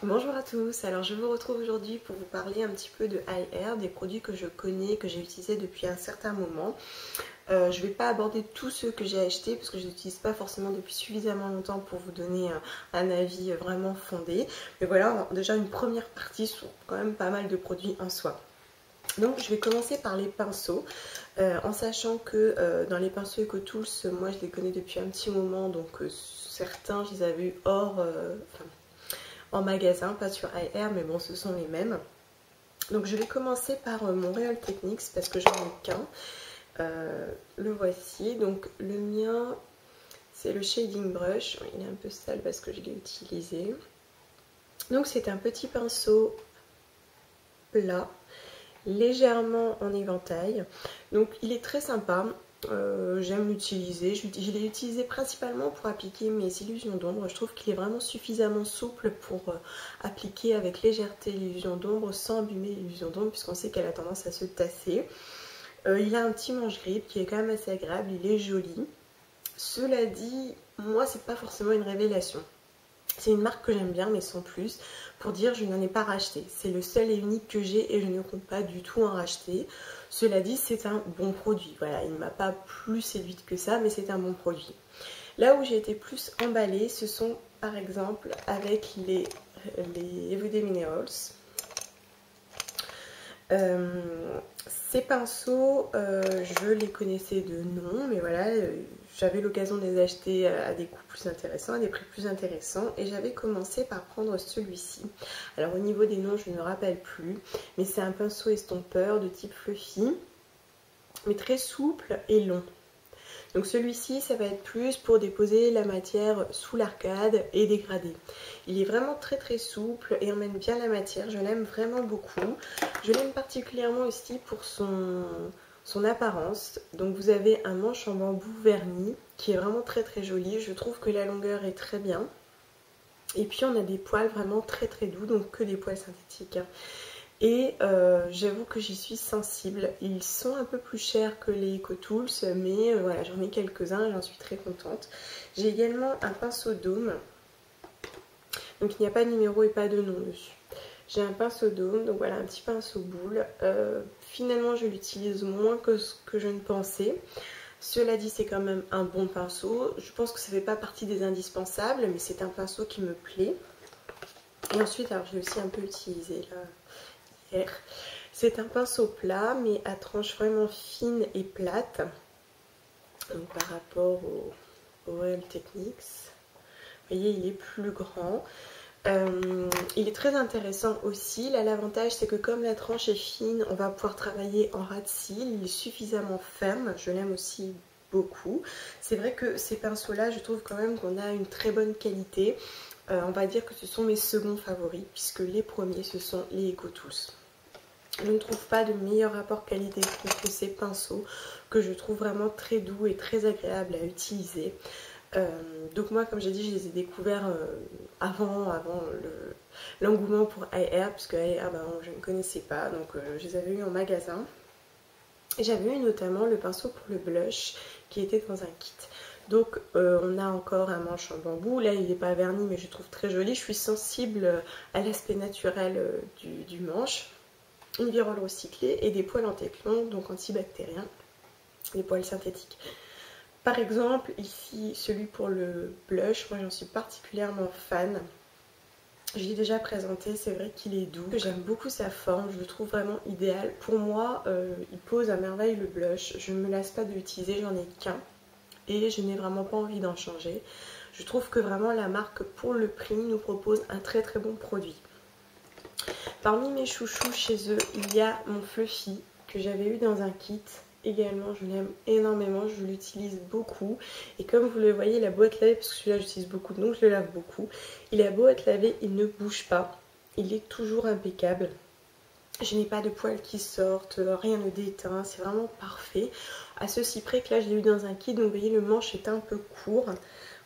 Bonjour à tous, alors je vous retrouve aujourd'hui pour vous parler un petit peu de iAir, des produits que je connais, que j'ai utilisés depuis un certain moment. Je ne vais pas aborder tous ceux que j'ai achetés parce que je ne les utilise pas forcément depuis suffisamment longtemps pour vous donner un avis vraiment fondé. Mais voilà, déjà une première partie sur quand même pas mal de produits en soi. Donc je vais commencer par les pinceaux, en sachant que dans les pinceaux EcoTools, moi je les connais depuis un petit moment, donc certains je les avais eu en magasin, pas sur iAir, mais bon, ce sont les mêmes. Donc je vais commencer par mon Real Techniques parce que j'en ai qu'un. Le voici. Donc le mien, c'est le Shading Brush. Il est un peu sale parce que je l'ai utilisé. Donc c'est un petit pinceau plat, légèrement en éventail. Donc il est très sympa. J'aime l'utiliser. Je l'ai utilisé principalement pour appliquer mes illusions d'ombre. Je trouve qu'il est vraiment suffisamment souple pour appliquer avec légèreté l'illusion d'ombre sans abîmer l'illusion d'ombre puisqu'on sait qu'elle a tendance à se tasser. Il a un petit manche-grip qui est quand même assez agréable, il est joli. Cela dit, moi c'est pas forcément une révélation. C'est une marque que j'aime bien mais sans plus. Pour dire, je n'en ai pas racheté. C'est le seul et unique que j'ai et je ne compte pas du tout en racheter. Cela dit, c'est un bon produit. Voilà, il ne m'a pas plus séduite que ça, mais c'est un bon produit. Là où j'ai été plus emballée, ce sont par exemple avec les Everyday Minerals. Ces pinceaux, je les connaissais de nom, mais voilà, j'avais l'occasion de les acheter à des coûts plus intéressants, à des prix plus intéressants, et j'avais commencé par prendre celui-ci. Alors au niveau des noms, je ne me rappelle plus, mais c'est un pinceau estompeur de type fluffy, mais très souple et long. Donc celui-ci, ça va être plus pour déposer la matière sous l'arcade et dégrader. Il est vraiment très souple et emmène bien la matière, je l'aime vraiment beaucoup. Je l'aime particulièrement aussi pour son apparence. Donc vous avez un manche en bambou verni qui est vraiment très joli. Je trouve que la longueur est très bien. Et puis on a des poils vraiment très doux, donc que des poils synthétiques. Et j'avoue que j'y suis sensible. Ils sont un peu plus chers que les EcoTools, mais voilà, j'en ai quelques-uns et j'en suis très contente. J'ai également un pinceau dôme. Donc il n'y a pas de numéro et pas de nom dessus. J'ai un pinceau dôme, donc voilà, un petit pinceau boule. Finalement, je l'utilise moins que ce que je ne pensais. Cela dit, c'est quand même un bon pinceau. Je pense que ça ne fait pas partie des indispensables, mais c'est un pinceau qui me plaît. Et ensuite, alors je l'ai aussi un peu utilisé là. C'est un pinceau plat mais à tranche vraiment fine et plate. Donc par rapport au Real Techniques, vous voyez, il est plus grand. Il est très intéressant aussi. Là, l'avantage, c'est que comme la tranche est fine, on va pouvoir travailler en ras de cils. Il est suffisamment ferme. Je l'aime aussi beaucoup. C'est vrai que ces pinceaux-là, je trouve quand même qu'on a une très bonne qualité. On va dire que ce sont mes seconds favoris, puisque les premiers, ce sont les EcoTools. Je ne trouve pas de meilleur rapport qualité-prix que ces pinceaux, que je trouve vraiment très doux et très agréable à utiliser. Donc moi, comme j'ai dit, je les ai découverts avant l'engouement pour iAir, puisque iAir, je ne connaissais pas, donc je les avais eu en magasin. Et j'avais eu notamment le pinceau pour le blush qui était dans un kit. Donc on a encore un manche en bambou, là il n'est pas verni mais je trouve très joli. Je suis sensible à l'aspect naturel du manche. Une virole recyclée et des poils en téflon, donc antibactériens, des poils synthétiques. Par exemple, ici, celui pour le blush, moi j'en suis particulièrement fan. Je l'ai déjà présenté, c'est vrai qu'il est doux. J'aime beaucoup sa forme, je le trouve vraiment idéal. Pour moi, il pose à merveille le blush. Je ne me lasse pas de l'utiliser, j'en ai qu'un. Et je n'ai vraiment pas envie d'en changer. Je trouve que vraiment la marque, pour le prix, nous propose un très bon produit. Parmi mes chouchous chez eux, il y a mon Fluffy que j'avais eu dans un kit. Également, je l'aime énormément, je l'utilise beaucoup. Et comme vous le voyez, la boîte lavée, parce que celui-là j'utilise beaucoup, donc je le lave beaucoup. Il a beau être lavé, il ne bouge pas. Il est toujours impeccable. Je n'ai pas de poils qui sortent, rien ne déteint, c'est vraiment parfait. À ceci près que là, je l'ai eu dans un kit, donc vous voyez, le manche est un peu court.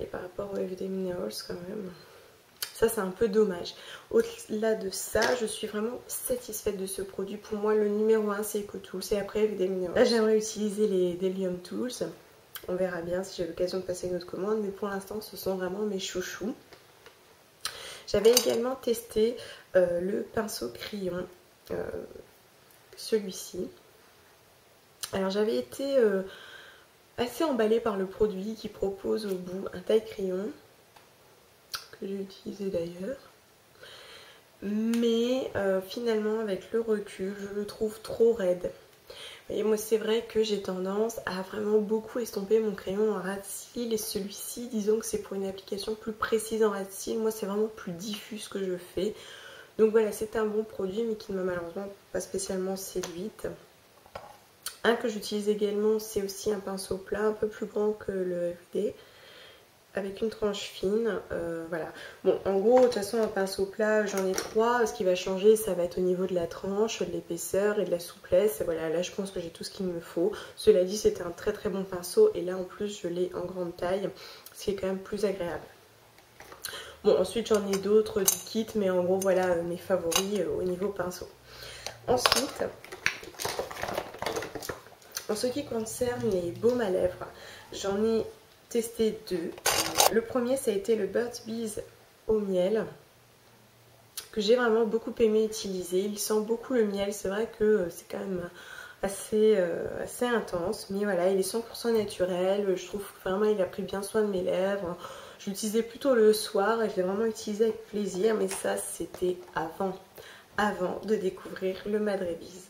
Et par rapport au Everyday Minerals, quand même... Ça, c'est un peu dommage. Au-delà de ça, je suis vraiment satisfaite de ce produit. Pour moi, le numéro 1, c'est EcoTools. Et après, Everyday Minerals. Là, j'aimerais utiliser les Delium Tools. On verra bien si j'ai l'occasion de passer une autre commande. Mais pour l'instant, ce sont vraiment mes chouchous. J'avais également testé le pinceau crayon, celui-ci. Alors j'avais été assez emballée par le produit qui propose au bout un taille crayon, que j'ai utilisé d'ailleurs. Mais finalement avec le recul, je le trouve trop raide. Et moi c'est vrai que j'ai tendance à vraiment beaucoup estomper mon crayon en ras de cils, et celui-ci, disons que c'est pour une application plus précise en ras de cils. Moi c'est vraiment plus diffus ce que je fais. Donc voilà, c'est un bon produit mais qui ne m'a malheureusement pas spécialement séduite. Un que j'utilise également, c'est aussi un pinceau plat un peu plus grand que le FD, avec une tranche fine, voilà. Bon, en gros, de toute façon, un pinceau plat, j'en ai 3. Ce qui va changer, ça va être au niveau de la tranche, de l'épaisseur et de la souplesse. Voilà, là, je pense que j'ai tout ce qu'il me faut. Cela dit, c'était un très très bon pinceau. Et là, en plus, je l'ai en grande taille, ce qui est quand même plus agréable. Bon, ensuite, j'en ai d'autres du kit, mais en gros, voilà mes favoris au niveau pinceau. Ensuite, en ce qui concerne les baumes à lèvres, j'en ai testé 2. Le premier, ça a été le Burt's Bees au miel, que j'ai vraiment beaucoup aimé utiliser. Il sent beaucoup le miel, c'est vrai que c'est quand même assez intense, mais voilà, il est 100% naturel. Je trouve que vraiment il a pris bien soin de mes lèvres. Je l'utilisais plutôt le soir et je l'ai vraiment utilisé avec plaisir, mais ça c'était avant de découvrir le Madre Bees.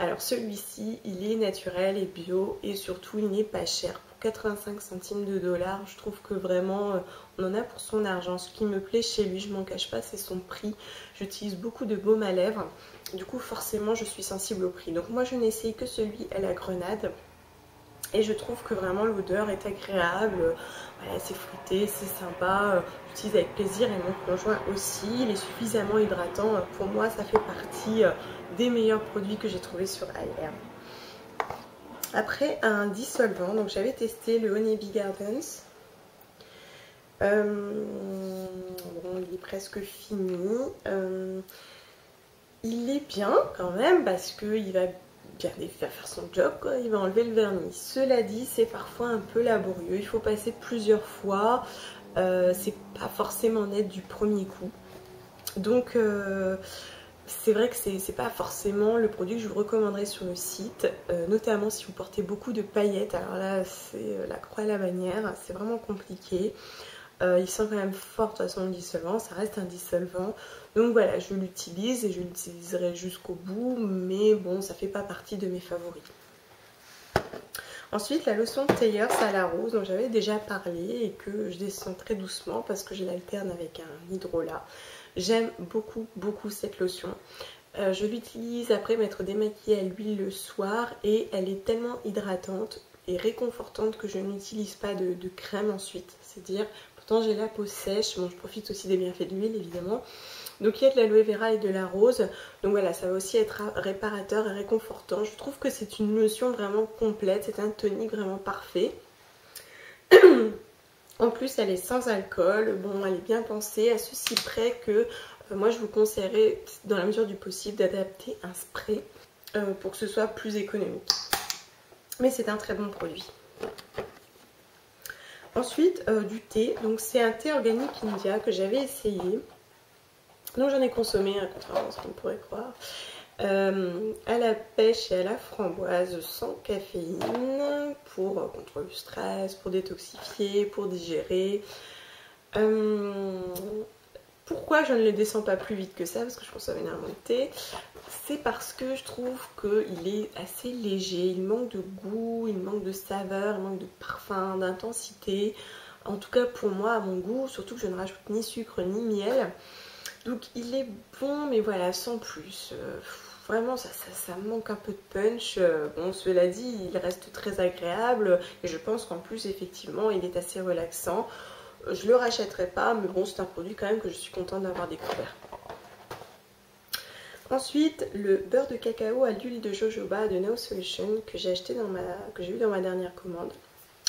Alors celui-ci, il est naturel et bio et surtout il n'est pas cher. Pour 85 centimes de dollars, je trouve que vraiment on en a pour son argent. Ce qui me plaît chez lui, je m'en cache pas, c'est son prix. J'utilise beaucoup de baume à lèvres, du coup forcément je suis sensible au prix. Donc moi je n'ai essayé que celui à la grenade. Et je trouve que vraiment l'odeur est agréable, voilà, c'est fruité, c'est sympa, j'utilise avec plaisir et mon conjoint aussi. Il est suffisamment hydratant, pour moi ça fait partie des meilleurs produits que j'ai trouvé sur Ayer. Après un dissolvant, donc j'avais testé le Honeybee Gardens. Bon, il est presque fini. Il est bien quand même parce qu'il va bien faire son job, quoi. Il va enlever le vernis. Cela dit, c'est parfois un peu laborieux, il faut passer plusieurs fois, c'est pas forcément net du premier coup. Donc c'est vrai que c'est pas forcément le produit que je vous recommanderais sur le site, notamment si vous portez beaucoup de paillettes. Alors là c'est la croix à la bannière, c'est vraiment compliqué. Il sent quand même fort de toute façon le dissolvant, ça reste un dissolvant. Donc voilà, je l'utilise et je l'utiliserai jusqu'au bout, mais bon, ça fait pas partie de mes favoris. Ensuite, la lotion de Thayers à la rose, dont j'avais déjà parlé et que je descends très doucement parce que je l'alterne avec un hydrolat. J'aime beaucoup cette lotion. Je l'utilise après m'être démaquillée à l'huile le soir et elle est tellement hydratante et réconfortante que je n'utilise pas de crème ensuite. C'est-à-dire, pourtant j'ai la peau sèche, bon je profite aussi des bienfaits de l'huile évidemment. Donc il y a de l'aloe vera et de la rose, donc voilà, ça va aussi être réparateur et réconfortant. Je trouve que c'est une lotion vraiment complète, c'est un tonique vraiment parfait. En plus elle est sans alcool, bon elle est bien pensée, à ceci près que moi je vous conseillerais dans la mesure du possible d'adapter un spray pour que ce soit plus économique. Mais c'est un très bon produit. Ensuite du thé, donc c'est un thé organique India que j'avais essayé. Donc j'en ai consommé, contrairement à ce qu'on pourrait croire, à la pêche et à la framboise sans caféine, contre le stress, pour détoxifier, pour digérer. Pourquoi je ne le descends pas plus vite que ça, parce que je consomme énormément de thé, c'est parce que je trouve qu'il est assez léger, il manque de goût, il manque de saveur, il manque de parfum, d'intensité. En tout cas pour moi, à mon goût, surtout que je ne rajoute ni sucre ni miel. Donc il est bon, mais voilà, sans plus. Vraiment, ça manque un peu de punch. Bon, cela dit, il reste très agréable. Et je pense qu'en plus, effectivement, il est assez relaxant. Je le rachèterai pas, mais bon, c'est un produit quand même que je suis contente d'avoir découvert. Ensuite, le beurre de cacao à l'huile de jojoba de Now Solution que j'ai acheté que j'ai eu dans ma dernière commande.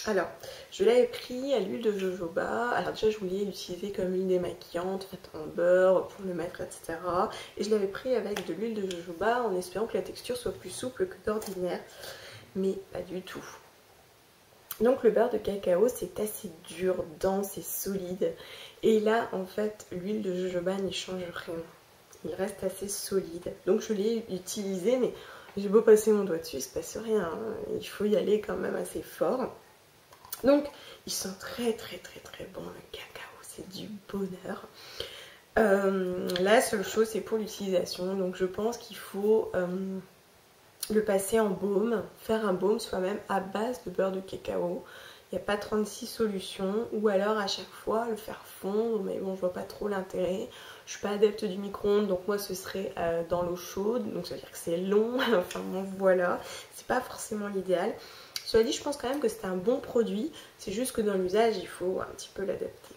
Alors, je l'avais pris à l'huile de jojoba. Alors déjà, je voulais l'utiliser comme huile démaquillante, faite en beurre, pour le mettre, etc. Et je l'avais pris avec de l'huile de jojoba en espérant que la texture soit plus souple que d'ordinaire. Mais pas du tout. Donc le beurre de cacao c'est assez dur, dense et solide. Et là en fait l'huile de jojoba n'y change rien. Il reste assez solide. Donc je l'ai utilisé mais j'ai beau passer mon doigt dessus, il se passe rien. Hein. Il faut y aller quand même assez fort. Donc il sent très bon le cacao. C'est du bonheur. La seule chose c'est pour l'utilisation. Donc je pense qu'il faut... le passer en baume, faire un baume soi-même à base de beurre de cacao. Il n'y a pas 36 solutions, ou alors à chaque fois le faire fondre, mais bon je vois pas trop l'intérêt. Je suis pas adepte du micro-ondes, donc moi ce serait dans l'eau chaude, donc ça veut dire que c'est long, enfin bon voilà, c'est pas forcément l'idéal. Cela dit, je pense quand même que c'est un bon produit, c'est juste que dans l'usage il faut un petit peu l'adapter.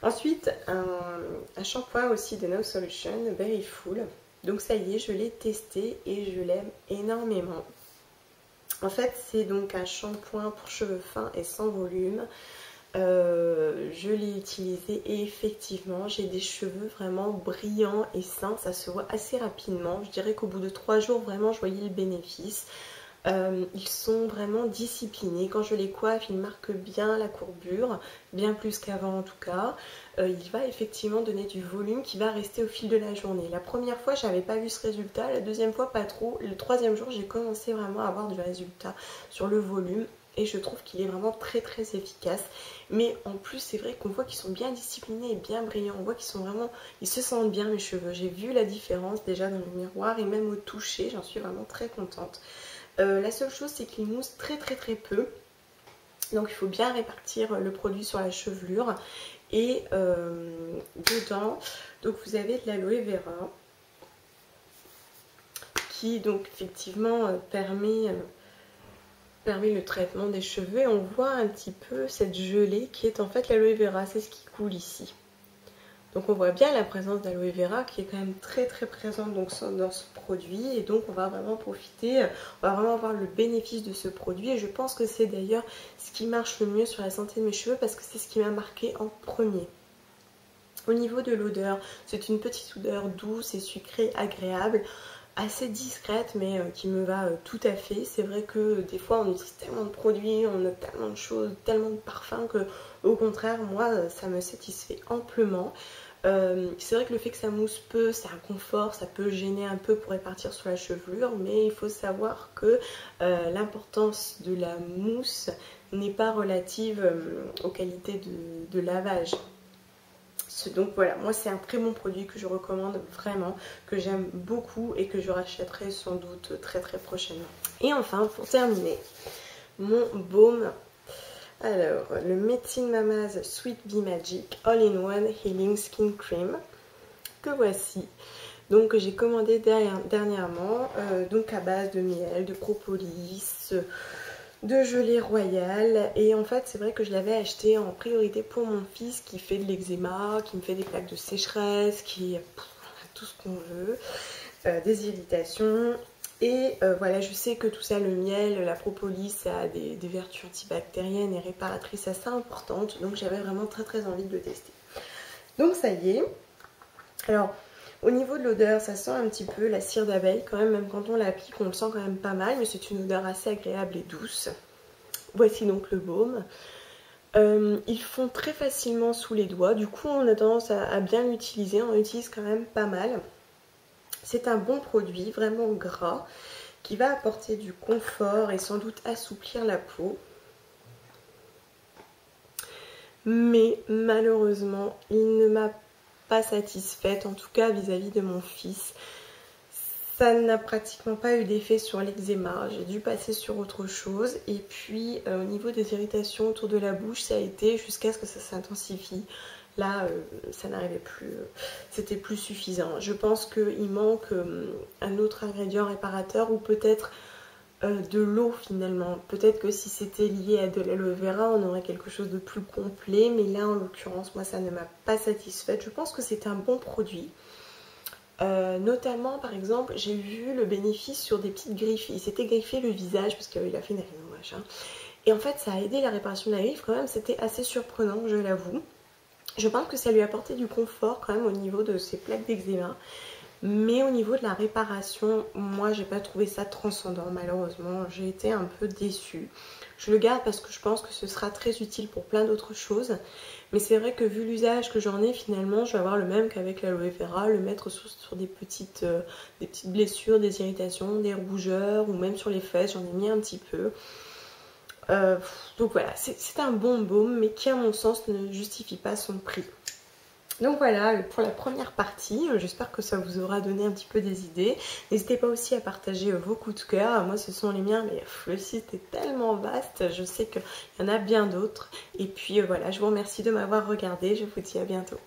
Ensuite, un shampoing aussi de No Solution, Berry Full. Donc ça y est, je l'ai testé et je l'aime énormément. En fait, c'est donc un shampoing pour cheveux fins et sans volume. Je l'ai utilisé et effectivement, j'ai des cheveux vraiment brillants et sains. Ça se voit assez rapidement. Je dirais qu'au bout de 3 jours, vraiment, je voyais le bénéfice. Ils sont vraiment disciplinés. Quand je les coiffe, ils marquent bien la courbure, bien plus qu'avant en tout cas. Il va effectivement donner du volume qui va rester au fil de la journée. La première fois, j'avais pas vu ce résultat. La deuxième fois, pas trop. Le troisième jour, j'ai commencé vraiment à avoir du résultat sur le volume. Et je trouve qu'il est vraiment très efficace. Mais en plus, c'est vrai qu'on voit qu'ils sont bien disciplinés et bien brillants. On voit qu'ils sont vraiment... Ils se sentent bien, mes cheveux. J'ai vu la différence déjà dans le miroir et même au toucher. J'en suis vraiment très contente. La seule chose c'est qu'il mousse très peu, donc il faut bien répartir le produit sur la chevelure. Et dedans donc vous avez de l'aloe vera qui donc effectivement permet le traitement des cheveux, et on voit un petit peu cette gelée qui est en fait l'aloe vera, c'est ce qui coule ici. Donc on voit bien la présence d'aloe vera qui est quand même très présente donc dans ce produit, et donc on va vraiment profiter, on va vraiment avoir le bénéfice de ce produit, et je pense que c'est d'ailleurs ce qui marche le mieux sur la santé de mes cheveux parce que c'est ce qui m'a marqué en premier. Au niveau de l'odeur, c'est une petite odeur douce et sucrée agréable, assez discrète mais qui me va tout à fait. C'est vrai que des fois on utilise tellement de produits, on a tellement de choses, tellement de parfums que au contraire moi ça me satisfait amplement. C'est vrai que le fait que ça mousse peu, c'est un confort, ça peut gêner un peu pour répartir sur la chevelure, mais il faut savoir que l'importance de la mousse n'est pas relative aux qualités de lavage. Donc voilà, moi c'est un très bon produit que je recommande vraiment, que j'aime beaucoup et que je rachèterai sans doute très prochainement. Et enfin, pour terminer, mon baume. Alors, le Metin Mamaz Sweet Bee Magic All-in-One Healing Skin Cream, que voici. Donc j'ai commandé dernièrement, donc à base de miel, de propolis, de gelée royale, et en fait c'est vrai que je l'avais acheté en priorité pour mon fils qui fait de l'eczéma, qui me fait des plaques de sécheresse, qui tout ce qu'on veut, des irritations. Et voilà, je sais que tout ça, le miel, la propolis, ça a des vertus antibactériennes et réparatrices assez importantes, donc j'avais vraiment très envie de le tester. Donc ça y est. Alors au niveau de l'odeur, ça sent un petit peu la cire d'abeille quand même quand on l'applique, on le sent quand même pas mal, mais c'est une odeur assez agréable et douce. Voici donc le baume. Ils fond très facilement sous les doigts, du coup on a tendance à bien l'utiliser, on l'utilise quand même pas mal. C'est un bon produit, vraiment gras, qui va apporter du confort et sans doute assouplir la peau. Mais malheureusement, il ne m'a pas satisfaite, en tout cas vis-à-vis de mon fils. Ça n'a pratiquement pas eu d'effet sur l'eczéma, j'ai dû passer sur autre chose. Et puis au niveau des irritations autour de la bouche, ça a été jusqu'à ce que ça s'intensifie. Là, ça n'arrivait plus, c'était plus suffisant. Je pense qu'il manque un autre ingrédient réparateur, ou peut-être de l'eau finalement. Peut-être que si c'était lié à de l'aloe vera, on aurait quelque chose de plus complet, mais là en l'occurrence, moi ça ne m'a pas satisfaite. Je pense que c'est un bon produit. Notamment par exemple, j'ai vu le bénéfice sur des petites griffes. Il s'était griffé le visage parce qu'il a fait une machin. Et en fait, ça a aidé la réparation de la griffe quand même. C'était assez surprenant, je l'avoue. Je pense que ça lui a apporté du confort quand même au niveau de ses plaques d'eczéma. Mais au niveau de la réparation, moi j'ai pas trouvé ça transcendant malheureusement, j'ai été un peu déçue. Je le garde parce que je pense que ce sera très utile pour plein d'autres choses. Mais c'est vrai que vu l'usage que j'en ai, finalement je vais avoir le même qu'avec l'aloe vera, le mettre sur des petites blessures, des irritations, des rougeurs ou même sur les fesses, j'en ai mis un petit peu. Donc voilà, c'est un bon baume mais qui à mon sens ne justifie pas son prix. Donc voilà pour la première partie, j'espère que ça vous aura donné un petit peu des idées. N'hésitez pas aussi à partager vos coups de cœur, moi ce sont les miens, mais le site est tellement vaste, je sais qu'il y en a bien d'autres. Et puis voilà, je vous remercie de m'avoir regardé, je vous dis à bientôt.